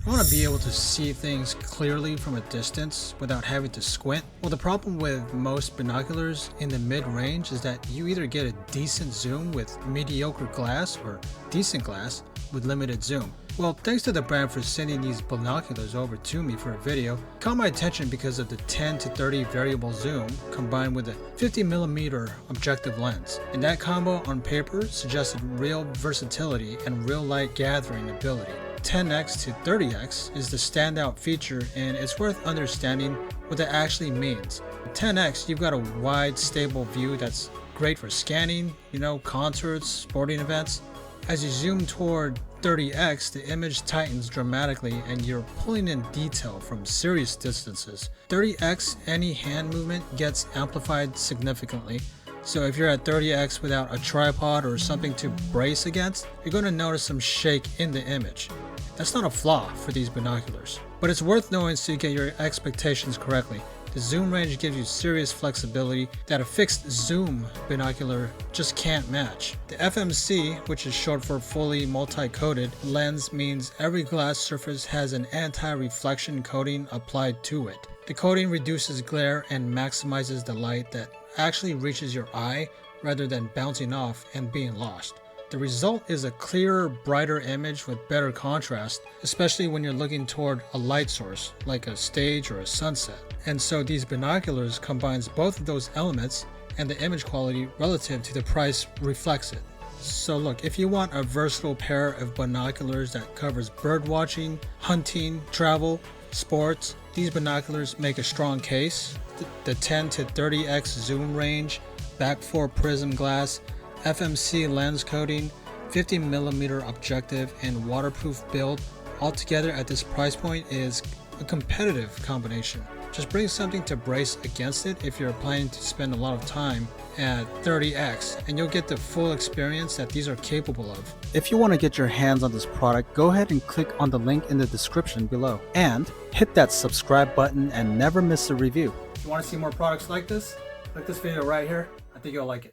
I want to be able to see things clearly from a distance without having to squint. Well, the problem with most binoculars in the mid-range is that you either get a decent zoom with mediocre glass or decent glass with limited zoom. Well, thanks to the brand for sending these binoculars over to me for a video. It caught my attention because of the 10 to 30 variable zoom combined with a 50mm objective lens. And that combo on paper suggested real versatility and real light gathering ability. 10x to 30x is the standout feature, and it's worth understanding what that actually means. With 10x, you've got a wide, stable view that's great for scanning, concerts, sporting events. As you zoom toward 30x, the image tightens dramatically and you're pulling in detail from serious distances. 30x, any hand movement gets amplified significantly. So if you're at 30x without a tripod or something to brace against, you're going to notice some shake in the image. That's not a flaw for these binoculars, but it's worth knowing so you get your expectations correctly. The zoom range gives you serious flexibility that a fixed zoom binocular just can't match. The FMC, which is short for fully multi-coated lens, means every glass surface has an anti-reflection coating applied to it. The coating reduces glare and maximizes the light that actually reaches your eye rather than bouncing off and being lost. The result is a clearer, brighter image with better contrast, especially when you're looking toward a light source like a stage or a sunset. And so these binoculars combines both of those elements, and the image quality relative to the price reflects it. So look, if you want a versatile pair of binoculars that covers bird watching, hunting, travel, sports, these binoculars make a strong case. The 10 to 30x zoom range, back 4 prism glass, FMC lens coating, 50mm objective, and waterproof build altogether at this price point is a competitive combination. Just bring something to brace against it if you're planning to spend a lot of time at 30x, and you'll get the full experience that these are capable of. If you want to get your hands on this product, go ahead and click on the link in the description below and hit that subscribe button and never miss a review. If you want to see more products like this, click this video right here. I think you'll like it.